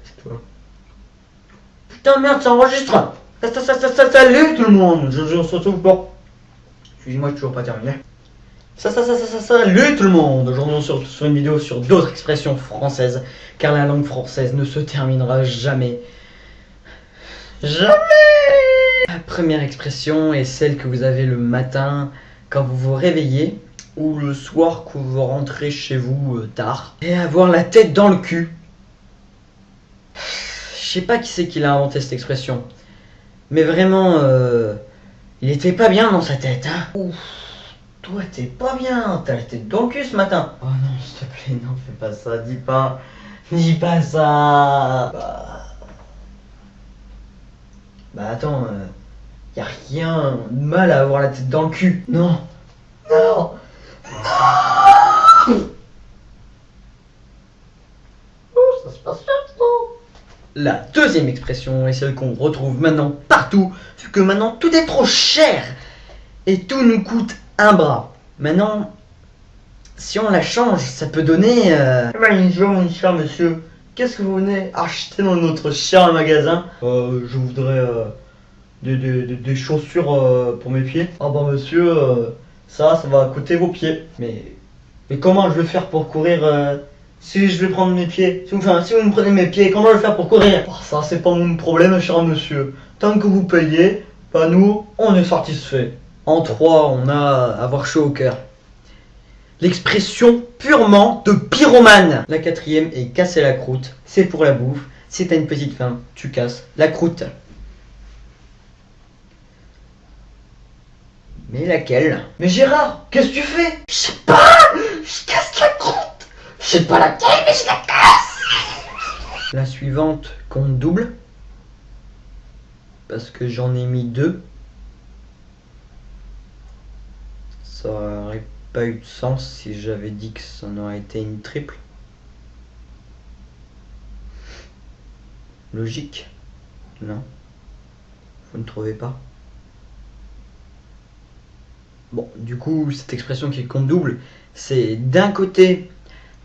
C'est toi. Putain merde, ça enregistre. Salut tout le monde. Je se retrouve pour... Excusez-moi, toujours pas terminé. Salut tout le monde. Aujourd'hui on se retrouve sur une vidéo sur d'autres expressions françaises. Car la langue française ne se terminera jamais. Jamais. La première expression est celle que vous avez le matin quand vous vous réveillez ou le soir quand vous rentrez chez vous tard. Et avoir la tête dans le cul. Je sais pas qui c'est qui l'a inventé cette expression. Mais vraiment, il était pas bien dans sa tête, hein. Ouf, toi t'es pas bien, t'as la tête dans le cul ce matin. Oh non, s'il te plaît, non, fais pas ça, dis pas ça. Bah attends, y a rien de mal à avoir la tête dans le cul. Non, non, non. Oh, ça se passe bien. La deuxième expression est celle qu'on retrouve maintenant partout, vu que maintenant tout est trop cher et tout nous coûte un bras. Maintenant, si on la change, ça peut donner... Bonjour mon cher monsieur, qu'est-ce que vous venez acheter dans notre cher magasin? Je voudrais des chaussures pour mes pieds. Ah bah monsieur, ça va coûter vos pieds. Mais comment je vais faire pour courir si je vais prendre mes pieds, si vous me prenez mes pieds, comment je vais faire pour courir? Oh, ça c'est pas mon problème cher monsieur. Tant que vous payez, bah nous, on est satisfait. En 3, on a avoir chaud au cœur. L'expression purement de pyromane. La quatrième est casser la croûte. C'est pour la bouffe. Si t'as une petite faim, tu casses la croûte. Mais laquelle? Mais Gérard, qu'est-ce que tu fais? Je sais pas, je casse la croûte. Je sais pas laquelle, mais je la casse. La suivante compte double. Parce que j'en ai mis 2. Ça aurait pas eu de sens si j'avais dit que ça en aurait été une triple. Logique? Non? Vous ne trouvez pas? Bon, du coup, cette expression qui compte double, c'est d'un côté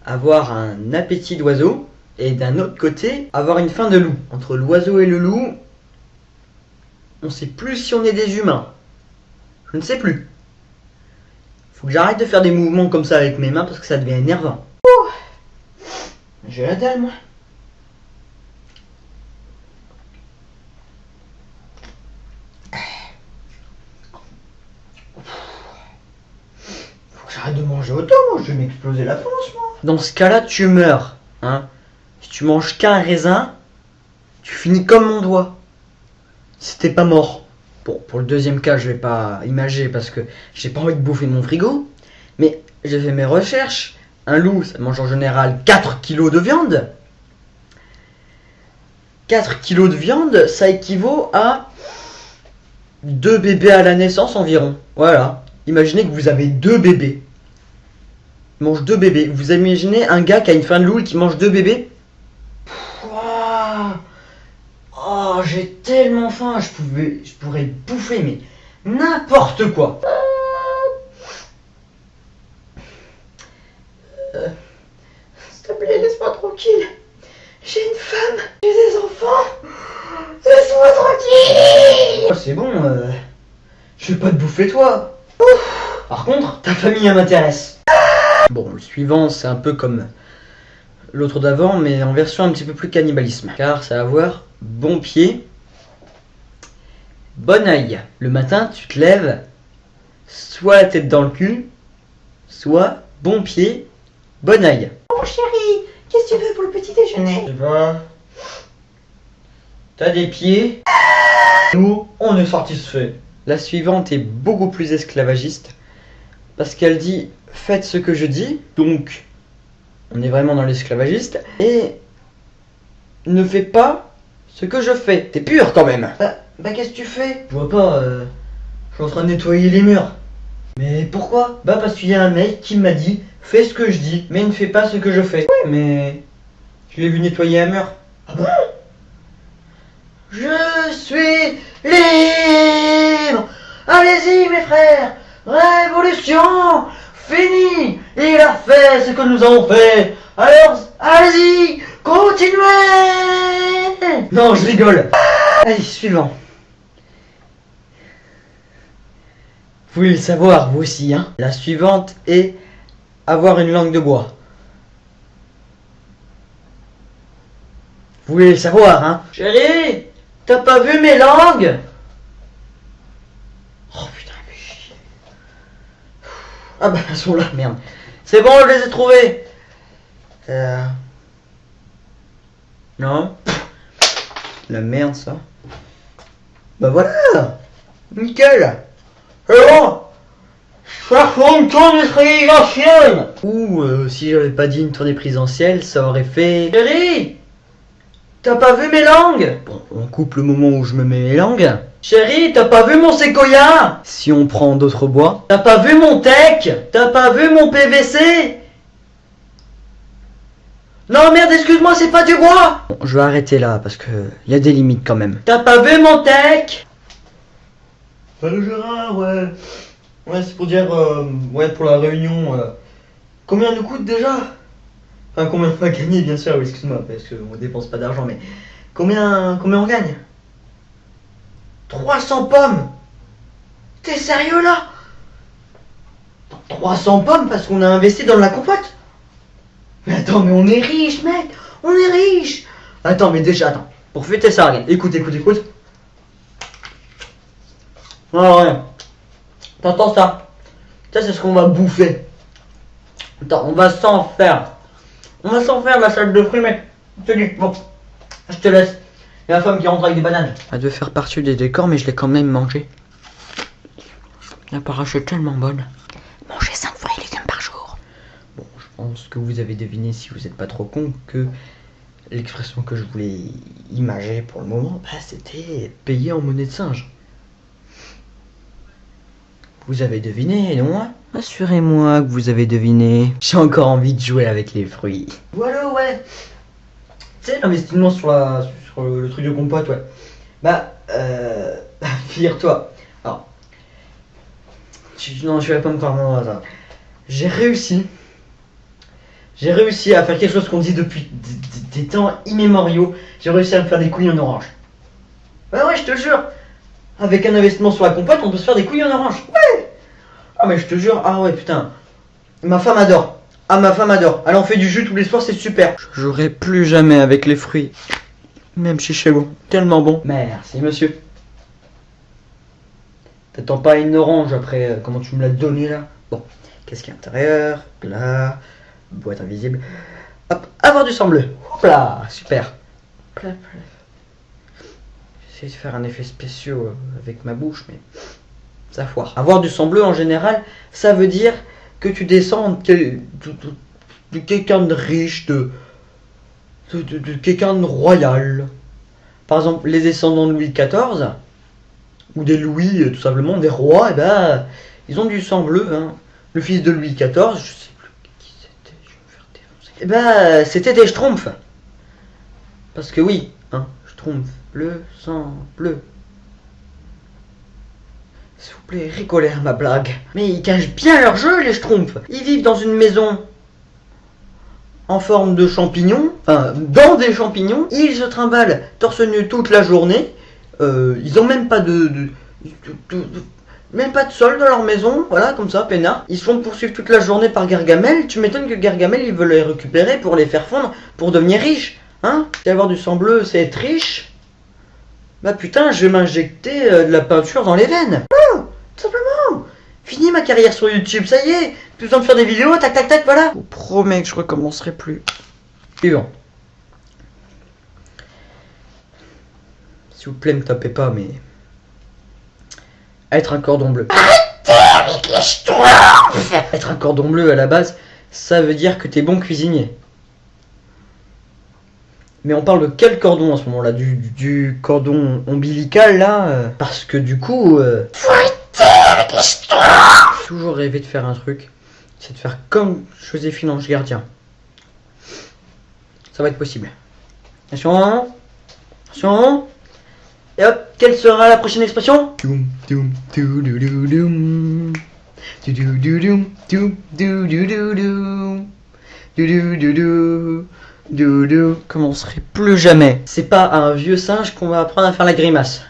avoir un appétit d'oiseau et d'un autre côté avoir une faim de loup. Entre l'oiseau et le loup, on sait plus si on est des humains. Je ne sais plus. Faut que j'arrête de faire des mouvements comme ça avec mes mains parce que ça devient énervant. J'ai la dalle moi. J'arrête de manger autant, moi, je vais m'exploser la panse, moi. Dans ce cas-là, tu meurs, hein. Si tu manges qu'un raisin, tu finis comme mon doigt. Si t'es pas mort. Bon, pour le deuxième cas, je vais pas imager parce que j'ai pas envie de bouffer de mon frigo. Mais j'ai fait mes recherches. Un loup, ça mange en général 4 kilos de viande. 4 kilos de viande, ça équivaut à 2 bébés à la naissance environ. Voilà. Imaginez que vous avez 2 bébés. Il mange 2 bébés. Vous imaginez un gars qui a une faim de loup et qui mange 2 bébés? Oh, j'ai tellement faim, je pourrais bouffer mais n'importe quoi. S'il te plaît, laisse-moi tranquille. J'ai une femme, j'ai des enfants. Laisse-moi tranquille. Oh, c'est bon, je vais pas te bouffer toi. Par contre, ta famille elle m'intéresse. Bon, le suivant c'est un peu comme l'autre d'avant, mais en version un petit peu plus cannibalisme. Car ça va avoir bon pied, bon oeil. Le matin, tu te lèves, soit la tête dans le cul, soit bon pied, bon oeil. Oh chérie, qu'est-ce que tu veux pour le petit déjeuner? Je sais pas. T'as des pieds. Nous, on est satisfait. La suivante est beaucoup plus esclavagiste. Parce qu'elle dit faites ce que je dis, donc on est vraiment dans l'esclavagiste, et ne fais pas ce que je fais. T'es pur quand même. Bah qu'est-ce que tu fais? Je vois pas, je suis en train de nettoyer les murs. Mais pourquoi? Bah parce qu'il y a un mec qui m'a dit fais ce que je dis, mais ne fais pas ce que je fais. Ouais, mais je l'ai vu nettoyer un mur. Ah bon? Je suis libre. Allez-y mes frères. Révolution finie. Il a fait ce que nous avons fait. Alors, allez-y, Continuez. Non, je rigole. Allez, suivant. Vous voulez le savoir, vous aussi, hein? La suivante est avoir une langue de bois. Vous voulez le savoir, hein? Chérie, t'as pas vu mes langues? Oh putain, mais chier. Ah bah, elles sont là, merde. C'est bon, je les ai trouvées. Non? La merde, ça. Bah voilà. Nickel. C'est bon. Ça fait une tournée présentielle. Ou si j'avais pas dit une tournée présentielle, ça aurait fait... Chérie, t'as pas vu mes langues? Bon, on coupe le moment où je me mets mes langues. Chérie, t'as pas vu mon séquoia? Si on prend d'autres bois. T'as pas vu mon teck? T'as pas vu mon PVC? Non merde, excuse-moi, c'est pas du bois. Bon, je vais arrêter là parce que y a des limites quand même. T'as pas vu mon teck? Salut Gérard, ouais. Ouais, c'est pour dire, ouais, pour la réunion. Combien nous coûte déjà? Enfin, combien on va gagner, bien sûr, oui, excuse-moi, parce qu'on dépense pas d'argent, mais combien on gagne? 300 pommes. T'es sérieux là? 300 pommes parce qu'on a investi dans la compote? Mais attends, mais on est riche, mec. On est riche. Attends, mais déjà, attends. Pour fêter ça, regarde. Écoute. Ah ouais. T'entends ça? Ça, c'est ce qu'on va bouffer. Attends, on va s'en faire. On va s'en faire, la salade de fruits, mec. Je te dis, bon. Je te laisse. Il y a la femme qui rentre avec des bananes. Elle devait faire partie des décors, mais je l'ai quand même mangé. La parache est tellement bonne. Manger 5 fruits et légumes par jour. Bon, je pense que vous avez deviné, si vous n'êtes pas trop con, que l'expression que je voulais imager pour le moment, bah, c'était payer en monnaie de singe. Vous avez deviné, non? Assurez-moi que vous avez deviné. J'ai encore envie de jouer avec les fruits. Voilà, ouais. Tu sais, l'investissement sur le truc de compote, ouais. Bah, figure-toi. Alors, non, je vais pas me croire, non, attends. J'ai réussi à faire quelque chose qu'on dit depuis des temps immémoriaux. J'ai réussi à me faire des couilles en orange. Ouais, je te jure. Avec un investissement sur la compote, on peut se faire des couilles en orange. Ouais. Ah mais je te jure, ah ouais putain. Ma femme adore. Ah ma femme adore. Elle en fait du jus tous les soirs, c'est super. Je jouerai plus jamais avec les fruits. Même chez vous. Tellement bon. Merci monsieur. T'attends pas une orange après comment tu me l'as donné là. Bon, qu'est-ce qu'il y a à l'intérieur? Là, boîte invisible. Hop, avoir du sang bleu. Hop là, super. J'essaie de faire un effet spécial avec ma bouche, mais ça foire. Avoir du sang bleu en général, ça veut dire que tu descends de quelqu'un de riche, de quelqu'un de royal. Par exemple, les descendants de Louis XIV, ou des Louis, tout simplement, des rois, et ben, ils ont du sang bleu. Hein. Le fils de Louis XIV, je sais plus qui c'était, je vais me faire défoncer. Et ben, c'était des Schtroumpfs. Parce que oui, hein, Schtroumpf, bleu, sang bleu. S'il vous plaît, rigolez à ma blague. Mais ils cachent bien leur jeu, les Schtroumpfs. Ils vivent dans une maison en forme de champignon, enfin, dans des champignons. Ils se trimballent torse nu toute la journée. Ils ont même pas même pas de sol dans leur maison, voilà, comme ça, peinard. Ils se font poursuivre toute la journée par Gargamel. Tu m'étonnes que Gargamel, il veut les récupérer pour les faire fondre, pour devenir riche. Hein? Si avoir du sang bleu, c'est être riche. Bah putain, je vais m'injecter de la peinture dans les veines. Oh, tout simplement. Fini ma carrière sur YouTube, ça y est. Plus besoin de faire des vidéos, tac tac tac, voilà. Je vous promets que je recommencerai plus. Suivant. S'il vous plaît, ne tapez pas, mais... Être un cordon bleu. Arrêtez avec l'histoire. Être un cordon bleu, à la base, ça veut dire que t'es bon cuisinier. Mais on parle de quel cordon à ce moment-là? Du cordon ombilical, là parce que du coup... Faut arrêter avec l'histoire. J'ai toujours rêvé de faire un truc. C'est de faire comme Joséphine Ange Gardien. Ça va être possible. Attention. Attention. Et hop, quelle sera la prochaine expression? Doudou commencerai plus jamais. C'est pas à un vieux singe qu'on va apprendre à faire la grimace.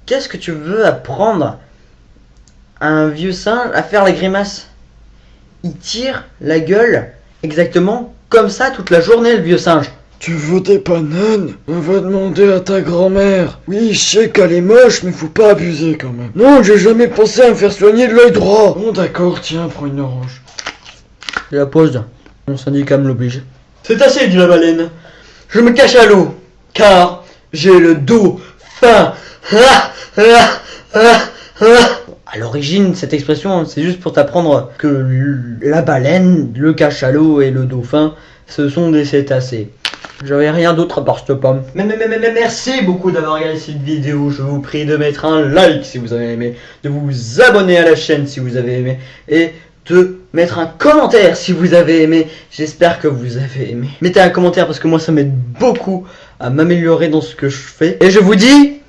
Qu'est-ce que tu veux apprendre à un vieux singe à faire la grimace? Il tire la gueule exactement comme ça toute la journée, le vieux singe. Tu veux des bananes? On va demander à ta grand-mère. Oui, je sais qu'elle est moche, mais faut pas abuser quand même. Non, j'ai jamais pensé à me faire soigner de l'œil droit. Bon d'accord, tiens, prends une orange. Et la pause. Mon syndicat me l'oblige. C'est assez, dit la baleine. Je me cache à l'eau, car j'ai le dos fin. À l'origine, cette expression, c'est juste pour t'apprendre que la baleine, le cachalot et le dauphin, ce sont des cétacés. J'avais rien d'autre à part cette pomme. Mais merci beaucoup d'avoir regardé cette vidéo. Je vous prie de mettre un like si vous avez aimé, de vous abonner à la chaîne si vous avez aimé, et de mettre un commentaire si vous avez aimé. J'espère que vous avez aimé. Mettez un commentaire parce que moi ça m'aide beaucoup à m'améliorer dans ce que je fais. Et je vous dis